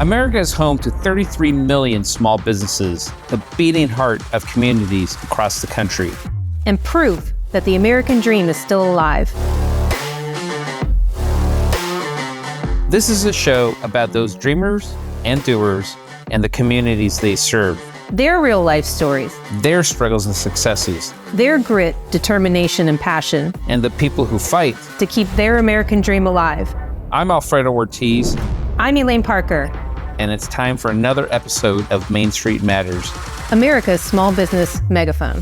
America is home to 33 million small businesses, the beating heart of communities across the country. And proof that the American dream is still alive. This is a show about those dreamers and doers and the communities they serve. Their real life stories. Their struggles and successes. Their grit, determination, and passion. And the people who fight to keep their American dream alive. I'm Alfredo Ortiz. I'm Elaine Parker. And it's time for another episode of Main Street Matters, America's small business megaphone.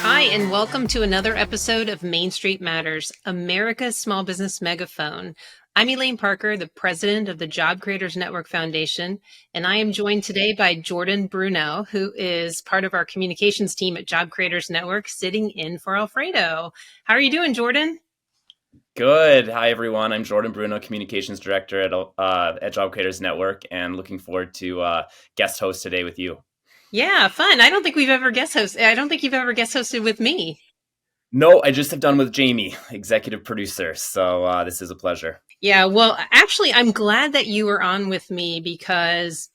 Hi, and welcome to another episode of Main Street Matters, America's small business megaphone. I'm Elaine Parker, the president of the Job Creators Network Foundation, and I am joined today by Jordan Bruno, who is part of our communications team at Job Creators Network, sitting in for Alfredo. How are you doing, Jordan? Good. Hi, everyone. I'm Jordan Bruno, Communications Director at Job Creators Network, and looking forward to guest host today with you. Yeah, fun. I don't think you've ever guest hosted with me. No, I just have done with Jamie, executive producer. So this is a pleasure. Yeah, well, actually, I'm glad that you were on with me because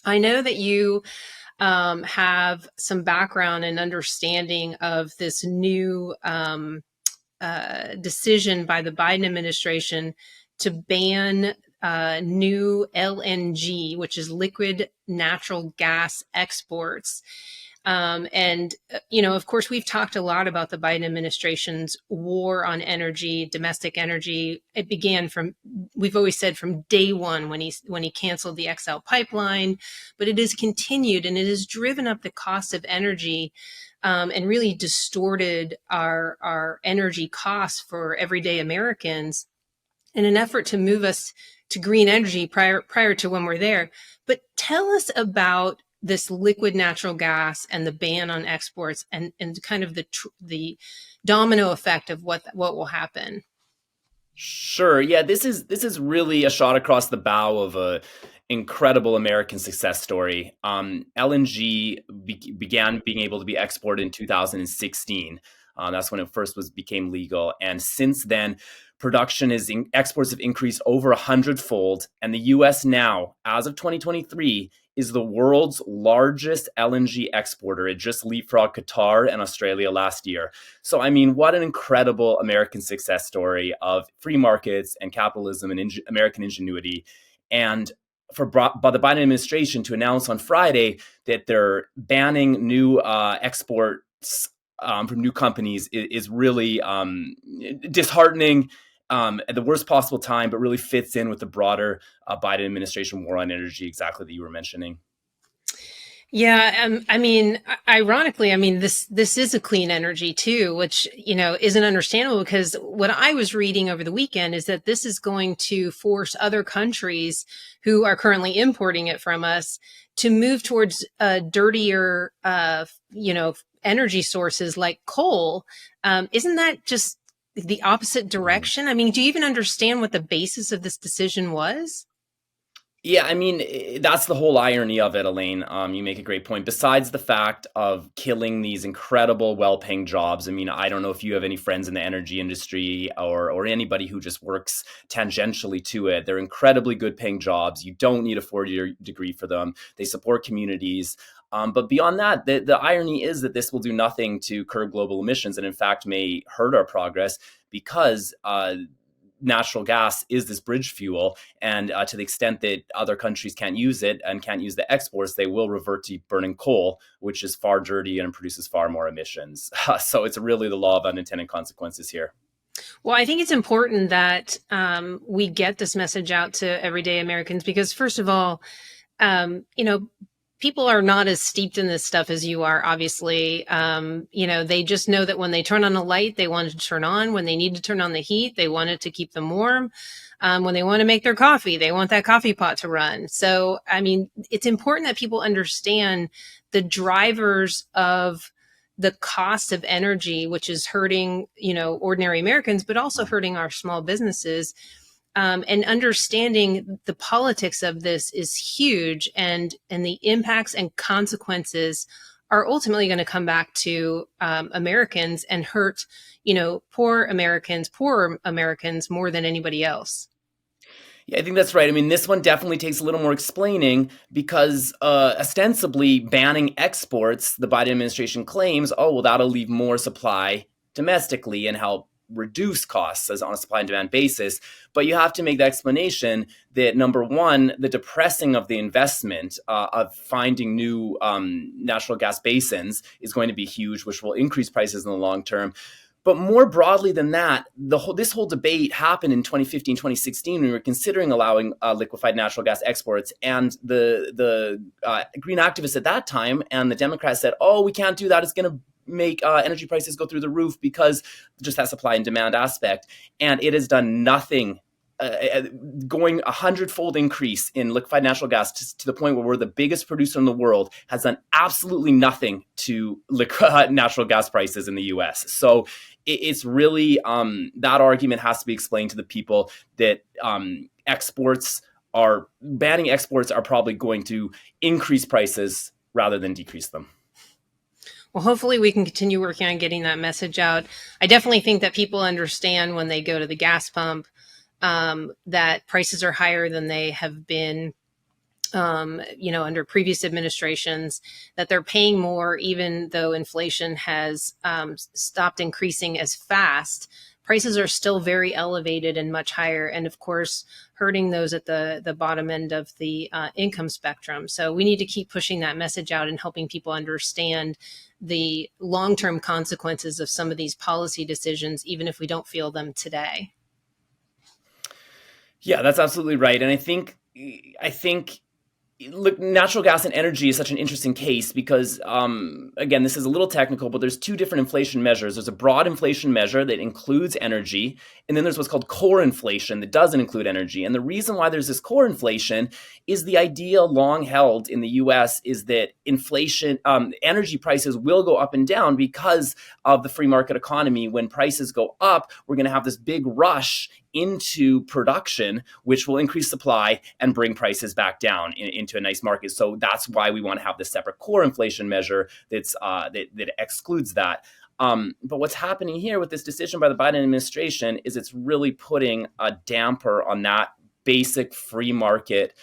I know that you have some background and understanding of this new decision by the Biden administration to ban new LNG, which is liquid natural gas exports. Of course, we've talked a lot about the Biden administration's war on energy, domestic energy. It began we've always said from day one when he canceled the XL pipeline, but it has continued and it has driven up the cost of energy and really distorted our energy costs for everyday Americans in an effort to move us to green energy prior to when we're there. But tell us about this liquid natural gas and the ban on exports and kind of the domino effect of what will happen. Sure. Yeah, this is really a shot across the bow of a incredible American success story. LNG began being able to be exported in 2016. That's when it first became legal. And since then, exports have increased over 100-fold. And the U.S. now, as of 2023, is the world's largest LNG exporter. It just leapfrogged Qatar and Australia last year. So, I mean, what an incredible American success story of free markets and capitalism and American ingenuity. And by the Biden administration to announce on Friday that they're banning new exports from new companies is really disheartening at the worst possible time, but really fits in with the broader Biden administration war on energy, exactly that you were mentioning. Yeah, ironically, this is a clean energy too, which, isn't understandable because what I was reading over the weekend is that this is going to force other countries who are currently importing it from us to move towards dirtier, energy sources like coal. Isn't that just the opposite direction? I mean, do you even understand what the basis of this decision was? Yeah, I mean, that's the whole irony of it, Elaine. You make a great point. Besides the fact of killing these incredible, well-paying jobs, I mean, I don't know if you have any friends in the energy industry or anybody who just works tangentially to it. They're incredibly good-paying jobs. You don't need a 4-year degree for them. They support communities. But beyond that, the irony is that this will do nothing to curb global emissions and, in fact, may hurt our progress because natural gas is this bridge fuel. And to the extent that other countries can't use it and can't use the exports, they will revert to burning coal, which is far dirtier and produces far more emissions. So it's really the law of unintended consequences here. Well, I think it's important that we get this message out to everyday Americans because, first of all, people are not as steeped in this stuff as you are, obviously. They just know that when they turn on a light, they want it to turn on. When they need to turn on the heat, they want it to keep them warm. When they want to make their coffee, they want that coffee pot to run. So, I mean, it's important that people understand the drivers of the cost of energy, which is hurting, ordinary Americans, but also hurting our small businesses. And understanding the politics of this is huge, and the impacts and consequences are ultimately going to come back to Americans and hurt, poor Americans more than anybody else. Yeah, I think that's right. I mean, this one definitely takes a little more explaining because ostensibly banning exports, the Biden administration claims, oh, well, that'll leave more supply domestically and help reduce costs as on a supply and demand basis. But you have to make the explanation that, number one, the depressing of the investment of finding new natural gas basins is going to be huge, which will increase prices in the long term. But more broadly than that, this whole debate happened in 2015, 2016 when we were considering allowing liquefied natural gas exports. And the green activists at that time and the Democrats said, oh, we can't do that. It's going to make energy prices go through the roof because just that supply and demand aspect. And it has done nothing. Going 100-fold increase in liquefied natural gas to the point where we're the biggest producer in the world has done absolutely nothing to natural gas prices in the US. So it's really that argument has to be explained to the people that banning exports are probably going to increase prices rather than decrease them. Well, hopefully we can continue working on getting that message out. I definitely think that people understand when they go to the gas pump that prices are higher than they have been, under previous administrations, that they're paying more, even though inflation has stopped increasing as fast. Prices are still very elevated and much higher, and of course, hurting those at the bottom end of the income spectrum. So we need to keep pushing that message out and helping people understand the long-term consequences of some of these policy decisions, even if we don't feel them today. Yeah, that's absolutely right. And I think, look, natural gas and energy is such an interesting case because, again, this is a little technical, but there's two different inflation measures. There's a broad inflation measure that includes energy, and then there's what's called core inflation that doesn't include energy. And the reason why there's this core inflation is the idea long held in the US is that inflation, energy prices will go up and down because of the free market economy. When prices go up, we're going to have this big rush into production, which will increase supply and bring prices back down into a nice market. So that's why we want to have this separate core inflation measure that excludes that. But what's happening here with this decision by the Biden administration is it's really putting a damper on that basic free market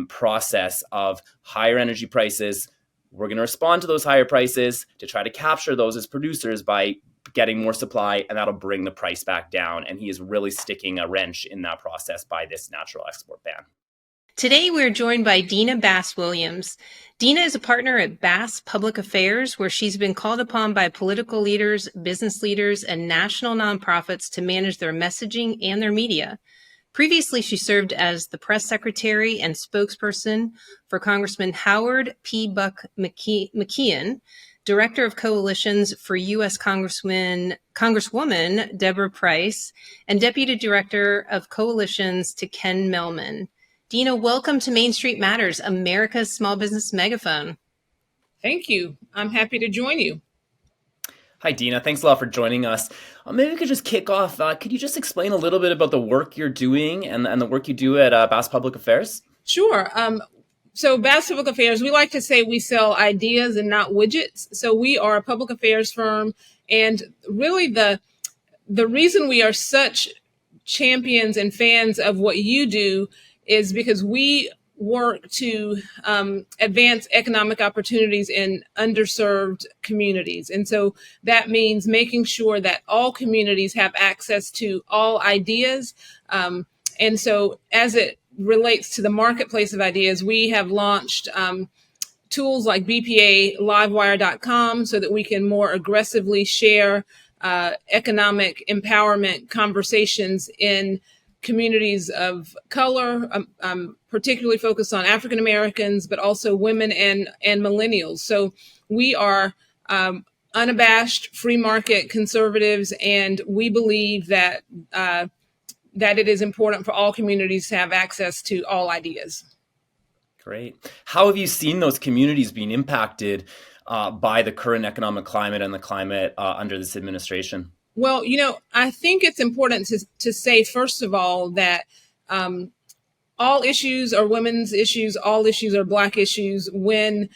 process of higher energy prices. We're going to respond to those higher prices to try to capture those as producers by getting more supply, and that'll bring the price back down. And he is really sticking a wrench in that process by this natural export ban. Today, we're joined by Deana Bass-Williams. Dena is a partner at Bass Public Affairs, where she's been called upon by political leaders, business leaders, and national nonprofits to manage their messaging and their media. Previously, she served as the press secretary and spokesperson for Congressman Howard P. Buck McKeon, Director of Coalitions for U.S. Congresswoman Deborah Price, and Deputy Director of Coalitions to Ken Melman. Dena, welcome to Main Street Matters, America's small business megaphone. Thank you. I'm happy to join you. Hi, Dena. Thanks a lot for joining us. Maybe we could just kick off. Could you just explain a little bit about the work you're doing and the work you do at Bass Public Affairs? Sure. So Bass Public Affairs, we like to say we sell ideas and not widgets. So we are a public affairs firm. And really the reason we are such champions and fans of what you do is because we work to advance economic opportunities in underserved communities. And so that means making sure that all communities have access to all ideas. And so as it relates to the marketplace of ideas, we have launched tools like BPALivewire.com so that we can more aggressively share economic empowerment conversations in communities of color, particularly focused on African Americans, but also women and millennials. So we are unabashed free market conservatives, and we believe that that it is important for all communities to have access to all ideas. Great. How have you seen those communities being impacted by the current economic climate and the climate under this administration? Well, I think it's important to say, first of all, that all issues are women's issues, all issues are Black issues. When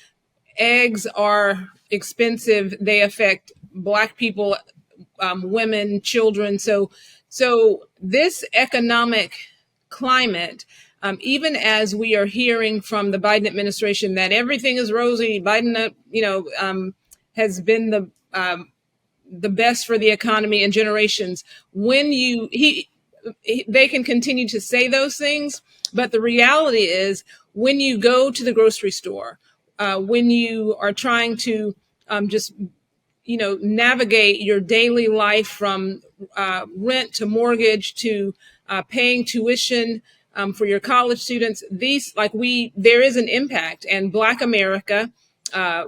eggs are expensive, they affect Black people, women, children. So this economic climate, even as we are hearing from the Biden administration that everything is rosy, Biden, has been the best for the economy in generations. They can continue to say those things, but the reality is, when you go to the grocery store, when you are trying to just navigate your daily life from rent to mortgage to paying tuition for your college students, there is an impact. And Black America,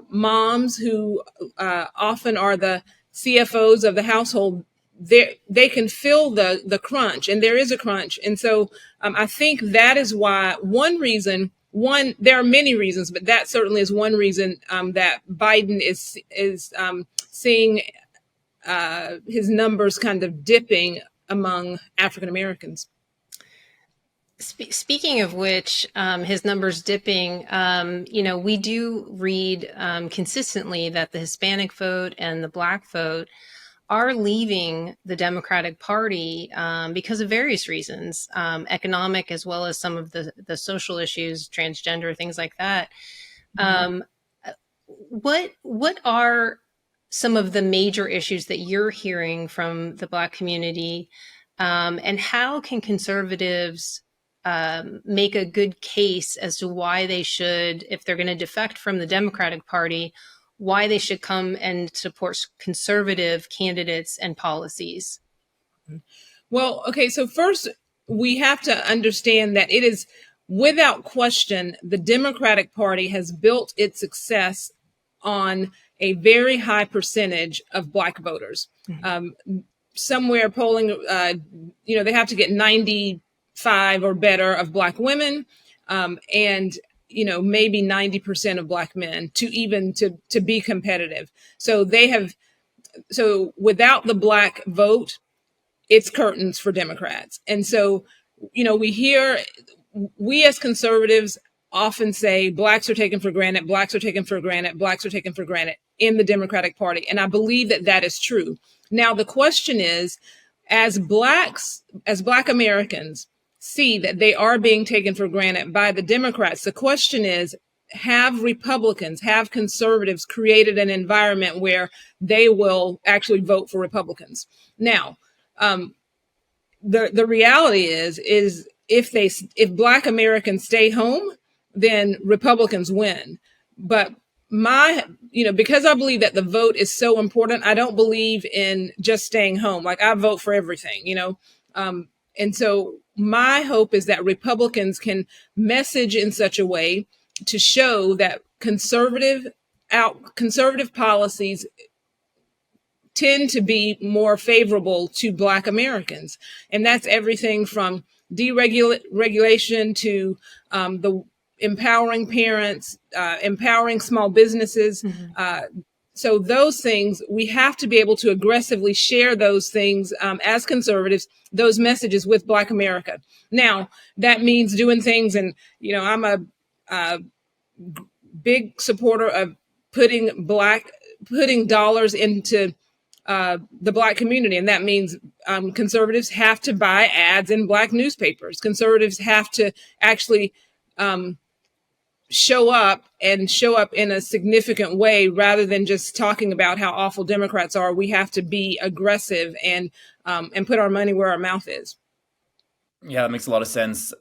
moms who often are the CFOs of the household, they can feel the crunch, and there is a crunch. And so I think that is why there are many reasons, but that certainly is one reason that Biden is seeing his numbers kind of dipping among African Americans. Speaking of which, his numbers dipping, we do read consistently that the Hispanic vote and the Black vote are leaving the Democratic Party because of various reasons, economic as well as some of the social issues, transgender, things like that. What are some of the major issues that you're hearing from the Black community, and how can conservatives make a good case as to why they should, if they're going to defect from the Democratic Party, why they should come and support conservative candidates and policies? Well, okay, so first we have to understand that it is without question the Democratic Party has built its success on a very high percentage of Black voters. Somewhere polling, they have to get 95 or better of Black women, and maybe 90% of Black men to be competitive. So without the Black vote, it's curtains for Democrats. And so, we as conservatives often say Blacks are taken for granted, Blacks are taken for granted, Blacks are taken for granted in the Democratic Party. And I believe that is true. Now, the question is, as Black Americans see that they are being taken for granted by the Democrats, the question is, have conservatives created an environment where they will actually vote for Republicans? Now, the reality is if Black Americans stay home, then Republicans win. But because I believe that the vote is so important, I don't believe in just staying home. Like, I vote for everything, and so my hope is that Republicans can message in such a way to show that conservative policies tend to be more favorable to Black Americans. And that's everything from deregulation to the empowering parents, empowering small businesses. So those things, we have to be able to aggressively share those things as conservatives, those messages with Black America. Now, that means doing things, and, I'm a big supporter of putting dollars into the Black community. And that means conservatives have to buy ads in Black newspapers. Conservatives have to actually show up in a significant way, rather than just talking about how awful Democrats are. We have to be aggressive and put our money where our mouth is. Yeah, that makes a lot of sense.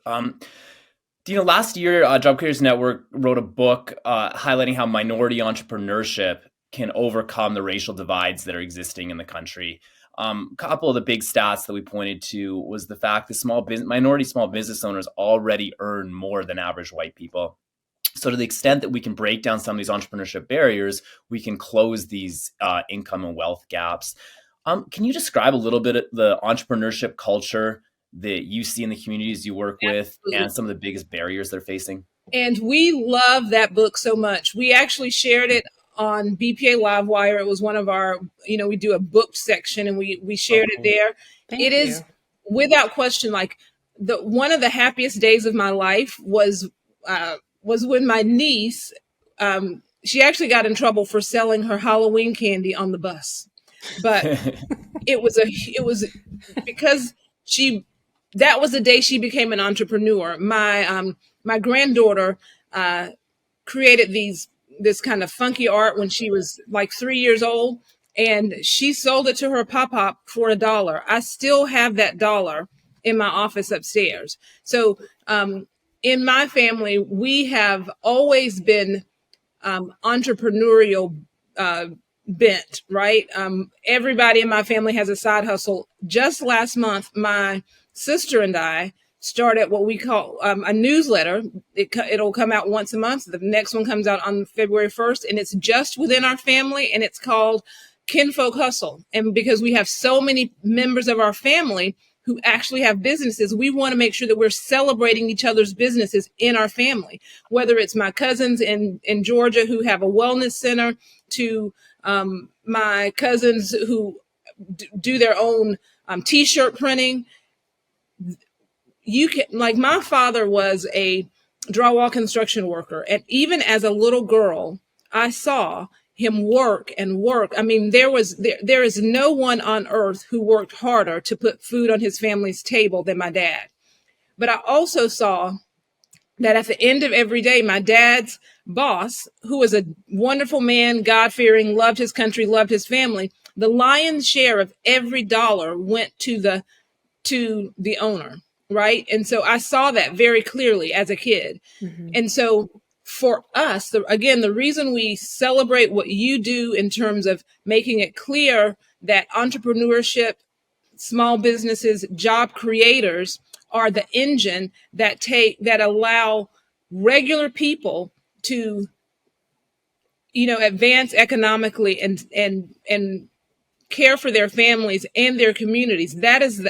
Dena, last year, Job Creators Network wrote a book highlighting how minority entrepreneurship can overcome the racial divides that are existing in the country. A couple of the big stats that we pointed to was the fact that minority small business owners already earn more than average white people. So to the extent that we can break down some of these entrepreneurship barriers, we can close these income and wealth gaps. Can you describe a little bit of the entrepreneurship culture that you see in the communities you work with, and some of the biggest barriers they're facing? And we love that book so much. We actually shared it on BPA Livewire. It was one of our, we do a booked section, and we shared it there. It is without question, like, one of the happiest days of my life was when my niece, she actually got in trouble for selling her Halloween candy on the bus, but it was because she that was the day she became an entrepreneur. My granddaughter created this kind of funky art when she was like 3 years old, and she sold it to her pop for $1. I still have that dollar in my office upstairs. So in my family, we have always been entrepreneurial bent, right? Everybody in my family has a side hustle. Just last month, my sister and I started what we call a newsletter. It'll come out once a month. The next one comes out on February 1st, and it's just within our family, and it's called Kinfolk Hustle. And because we have so many members of our family who actually have businesses, we want to make sure that we're celebrating each other's businesses in our family, whether it's my cousins in Georgia who have a wellness center, to my cousins who do their own t-shirt printing. You can, like, my father was a drywall construction worker, and even as a little girl, I saw him work and work. I mean, there is no one on earth who worked harder to put food on his family's table than my dad. But I also saw that at the end of every day, my dad's boss, who was a wonderful man, God-fearing, loved his country, loved his family, the lion's share of every dollar went to the owner, right? And so I saw that very clearly as a kid. Mm-hmm. And so for us, the reason we celebrate what you do in terms of making it clear that entrepreneurship, small businesses, job creators are the engine that allow regular people to, advance economically and care for their families and their communities. That is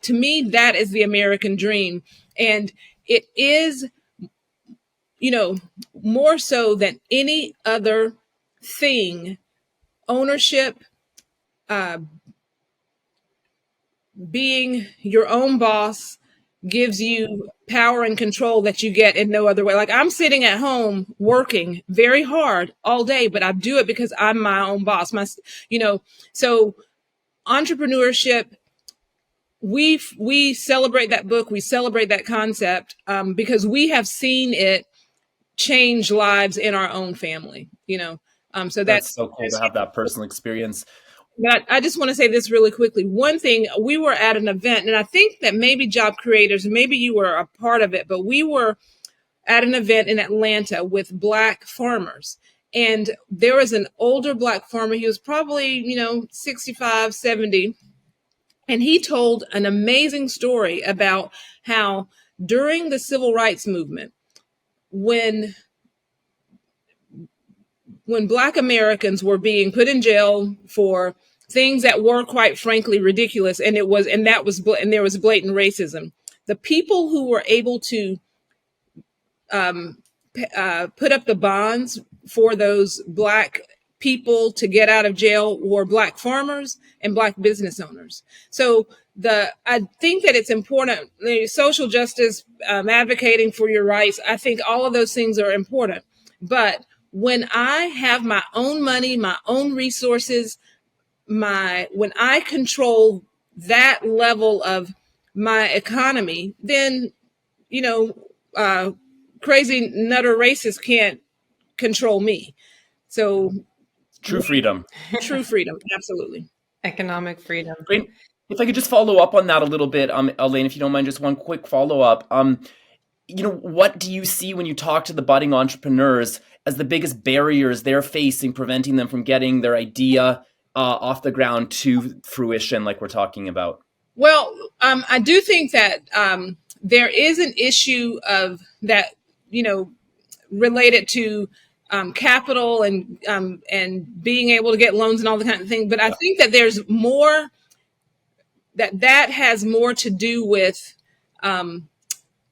to me, that is the American dream. And it is, more so than any other thing, ownership, being your own boss gives you power and control that you get in no other way. Like, I'm sitting at home working very hard all day, but I do it because I'm my own boss. So entrepreneurship, we celebrate that book. We celebrate that concept because we have seen it change lives in our own family, so that's so cool to have that personal experience. But I just want to say this really quickly. One thing, we were at an event, and I think that maybe job creators, maybe you were a part of it, but we were at an event in Atlanta with Black farmers. And there was an older Black farmer. He was probably, 65, 70. And he told an amazing story about how during the civil rights movement, when Black Americans were being put in jail for things that were, quite frankly, ridiculous, and there was blatant racism, the people who were able to put up the bonds for those Black people to get out of jail were Black farmers and Black business owners. So I think that it's important, social justice, advocating for your rights. I think all of those things are important. But when I have my own money, my own resources, when I control that level of my economy, then, crazy nutter racists can't control me. So true freedom. True freedom. Absolutely. Economic freedom. Great. If I could just follow up on that a little bit, Elaine, if you don't mind, just one quick follow up. What do you see when you talk to the budding entrepreneurs as the biggest barriers they're facing, preventing them from getting their idea off the ground to fruition, like we're talking about? Well, I do think that there is an issue of that, related to capital and being able to get loans and all the kind of thing. But I think that there's more that has more to do with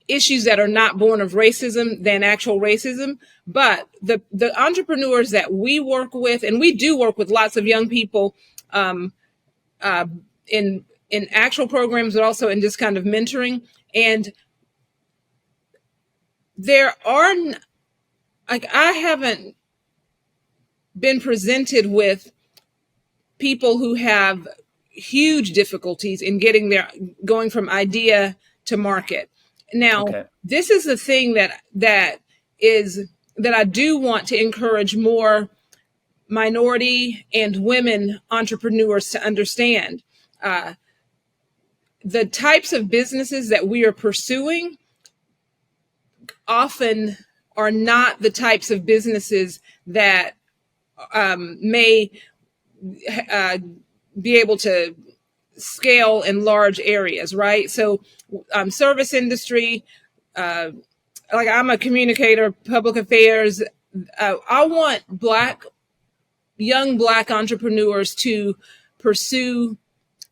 issues that are not born of racism than actual racism. But the entrepreneurs that we work with, and we do work with lots of young people in actual programs, but also in just kind of mentoring. And there are, I haven't been presented with people who have huge difficulties in going from idea to market. Now, Okay. this is the thing that I do want to encourage more minority and women entrepreneurs to understand. The types of businesses that we are pursuing often are not the types of businesses that may be able to scale in large areas, right? So service industry, like I'm a communicator, public affairs. I want young Black entrepreneurs to pursue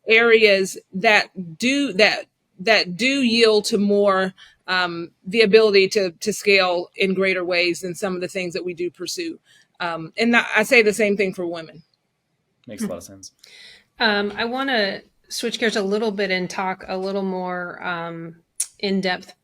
areas that do yield to more the ability to scale in greater ways than some of the things that we do pursue. And I say the same thing for women. Makes a lot of sense. I want to switch gears a little bit and talk a little more in-depth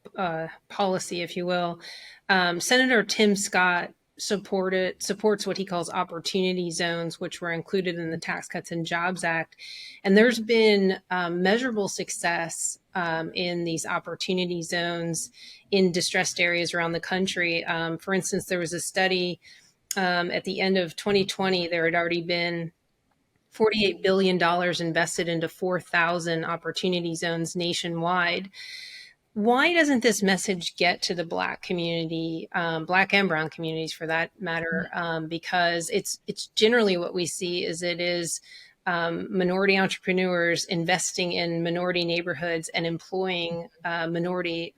policy, if you will. Senator Tim Scott supports what he calls opportunity zones, which were included in the Tax Cuts and Jobs Act. And there's been measurable success in these opportunity zones in distressed areas around the country. For instance, there was a study at the end of 2020, there had already been $48 billion invested into 4,000 opportunity zones nationwide. Why doesn't this message get to the Black community, Black and brown communities for that matter? Because it's generally what we see is it is minority entrepreneurs investing in minority neighborhoods and employing minority,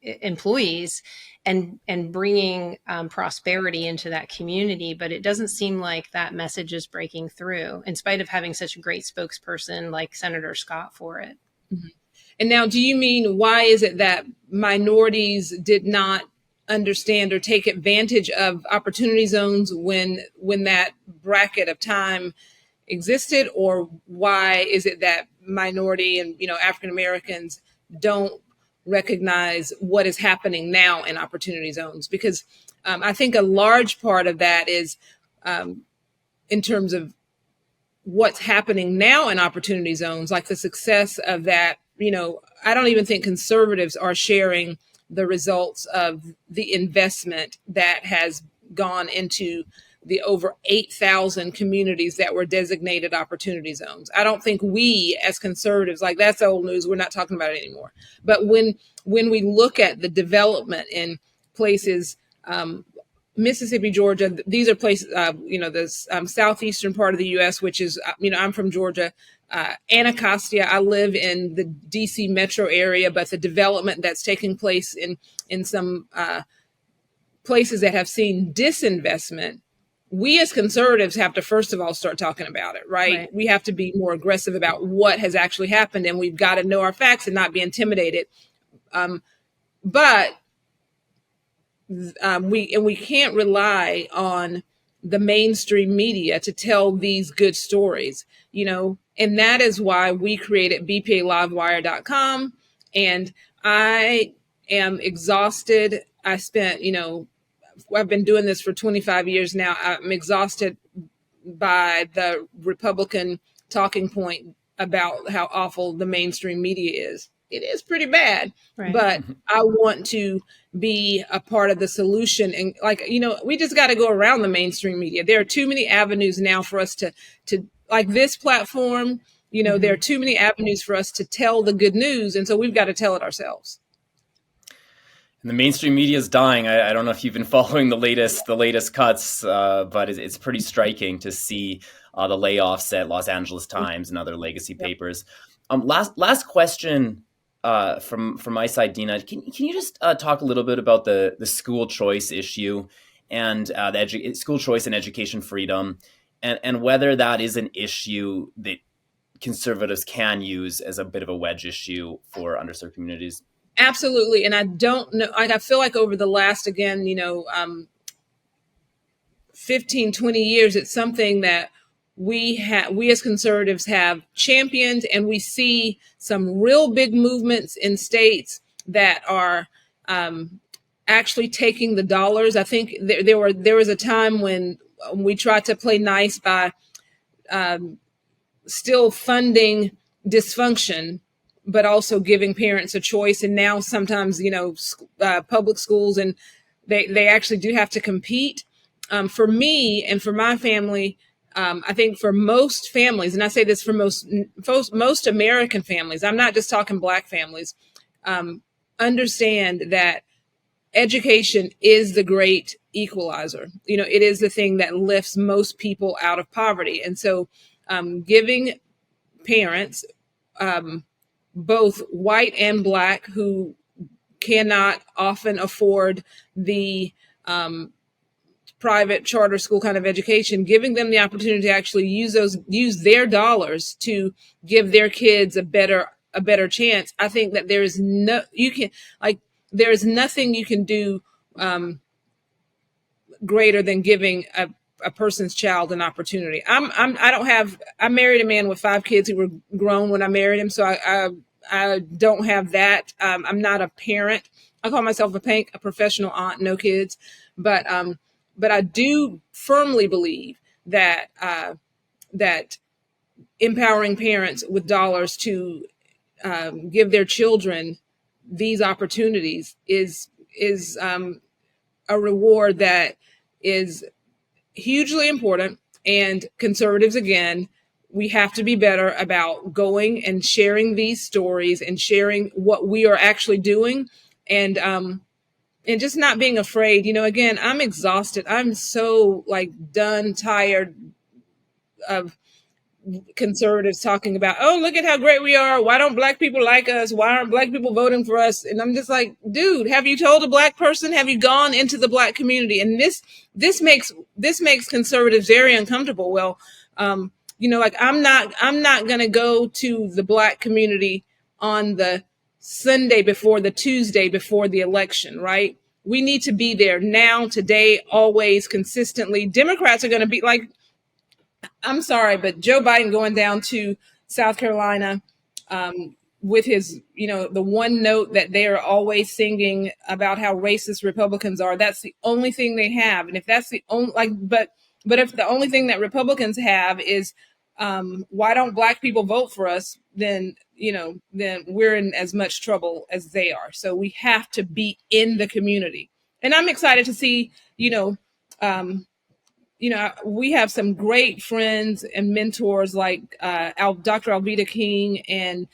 employees and bringing prosperity into that community. But it doesn't seem like that message is breaking through in spite of having such a great spokesperson like Senator Scott for it. Mm-hmm. And now, do you mean why is it that minorities did not understand or take advantage of opportunity zones when that bracket of time existed? Or why is it that minority and African Americans don't recognize what is happening now in opportunity zones? Because I think a large part of that is in terms of what's happening now in opportunity zones, like the success of that. I don't even think conservatives are sharing the results of the investment that has gone into the over 8,000 communities that were designated opportunity zones. I don't think we as conservatives, like that's old news, we're not talking about it anymore. But when we look at the development in places, Mississippi, Georgia, these are places, the southeastern part of the U.S., which is, I'm from Georgia. Anacostia, I live in the DC metro area, but the development that's taking place in some places that have seen disinvestment, we as conservatives have to first of all start talking about it, right? We have to be more aggressive about what has actually happened, and we've got to know our facts and not be intimidated. But we can't rely on the mainstream media to tell these good stories, and that is why we created bpalivewire.com. And I am exhausted. I've been doing this for 25 years now. I'm exhausted by the Republican talking point about how awful the mainstream media is. It is pretty bad, right. But I want to be a part of the solution. And we just got to go around the mainstream media. There are too many avenues now for us to like this platform, there are too many avenues for us to tell the good news. And so we've got to tell it ourselves. And the mainstream media is dying. I don't know if you've been following the latest cuts, but it's pretty striking to see the layoffs at Los Angeles Times and other legacy papers. Last question from my side, Dena. Can you just talk a little bit about the school choice issue and the school choice and education freedom, and whether that is an issue that conservatives can use as a bit of a wedge issue for underserved communities? Absolutely. And I don't know, I feel like over the last, 15, 20 years, it's something that we as conservatives have championed, and we see some real big movements in states that are actually taking the dollars. I think there was a time when we tried to play nice by still funding dysfunction, but also giving parents a choice. And now sometimes, public schools, and they actually do have to compete. For me and for my family, I think for most families, and I say this for most American families, I'm not just talking Black families, understand that education is the great equalizer. It is the thing that lifts most people out of poverty. And so giving parents, both white and Black, who cannot often afford the private charter school kind of education, giving them the opportunity to actually use their dollars to give their kids a better chance. I think that there is nothing you can do greater than giving a person's child an opportunity. I married a man with 5 kids who were grown when I married him, so I don't have that. I'm not a parent. I call myself a professional aunt, no kids, but I do firmly believe that that empowering parents with dollars to give their children these opportunities is a reward that is hugely important. And conservatives, again, we have to be better about going and sharing these stories and sharing what we are actually doing, and just not being afraid. Again, I'm exhausted. I'm so done, tired of conservatives talking about, oh, look at how great we are. Why don't Black people like us? Why aren't Black people voting for us? And I'm just like, dude, have you told a Black person? Have you gone into the Black community? And this makes conservatives very uncomfortable. Well, I'm not going to go to the Black community on the Sunday before the Tuesday before the election, right? We need to be there now, today, always, consistently. Democrats are going to be like, I'm sorry, but Joe Biden going down to South Carolina with his, the one note that they are always singing about how racist Republicans are. That's the only thing they have. And if that's the only, but if the only thing that Republicans have is why don't Black people vote for us, then we're in as much trouble as they are. So we have to be in the community. And I'm excited to see, we have some great friends and mentors like Dr. Alveda King and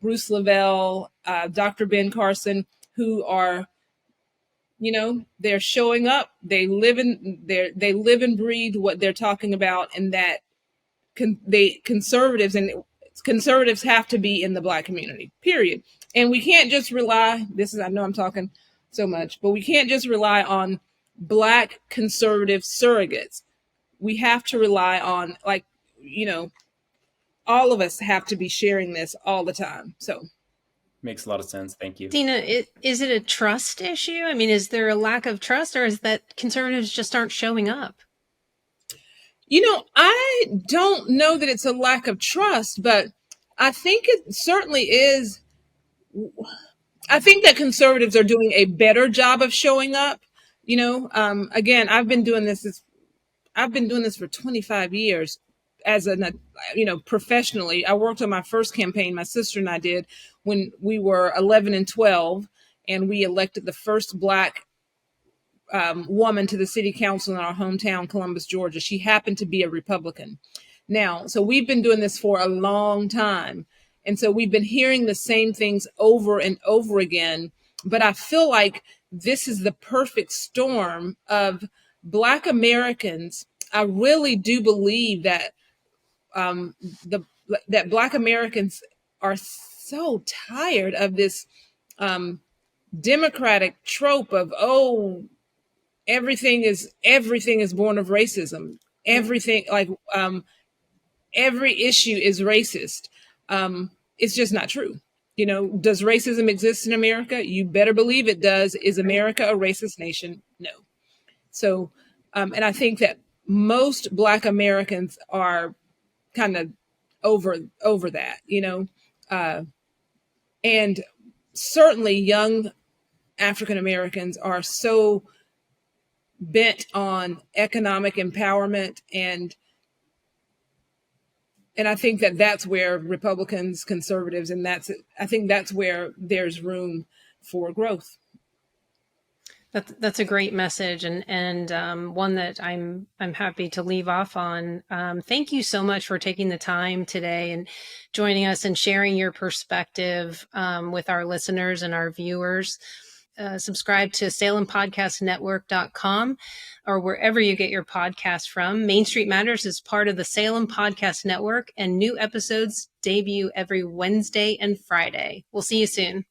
Bruce Lavelle, Dr. Ben Carson, who are, they're showing up. They live and breathe what they're talking about, and that conservatives have to be in the Black community, period. And we can't just rely. I know I'm talking so much, but we can't just rely on Black conservative surrogates. We have to rely on, all of us have to be sharing this all the time. So makes a lot of sense. Thank you. Dena, is it a trust issue? I mean, is there a lack of trust, or is that conservatives just aren't showing up? I don't know that it's a lack of trust, but I think it certainly is. I think that conservatives are doing a better job of showing up. Again, I've been doing this for 25 years professionally. I worked on my first campaign, my sister and I did, when we were 11 and 12, and we elected the first Black woman to the city council in our hometown, Columbus, Georgia. She happened to be a Republican. Now, so we've been doing this for a long time. And so we've been hearing the same things over and over again. But I feel like this is the perfect storm of Black Americans. I really do believe that that Black Americans are so tired of this Democratic trope of, oh, everything is born of racism. Everything, every issue is racist. It's just not true. Does racism exist in America? You better believe it does. Is America a racist nation? No. So, and I think that most Black Americans are kind of over that, and certainly young African Americans are so bent on economic empowerment and And I think that that's where Republicans, conservatives, and I think that's where there's room for growth. That's a great message, and one that I'm happy to leave off on. Thank you so much for taking the time today and joining us and sharing your perspective with our listeners and our viewers. Subscribe to salempodcastnetwork.com or wherever you get your podcast from. Main Street Matters is part of the Salem Podcast Network, and new episodes debut every Wednesday and Friday. We'll see you soon.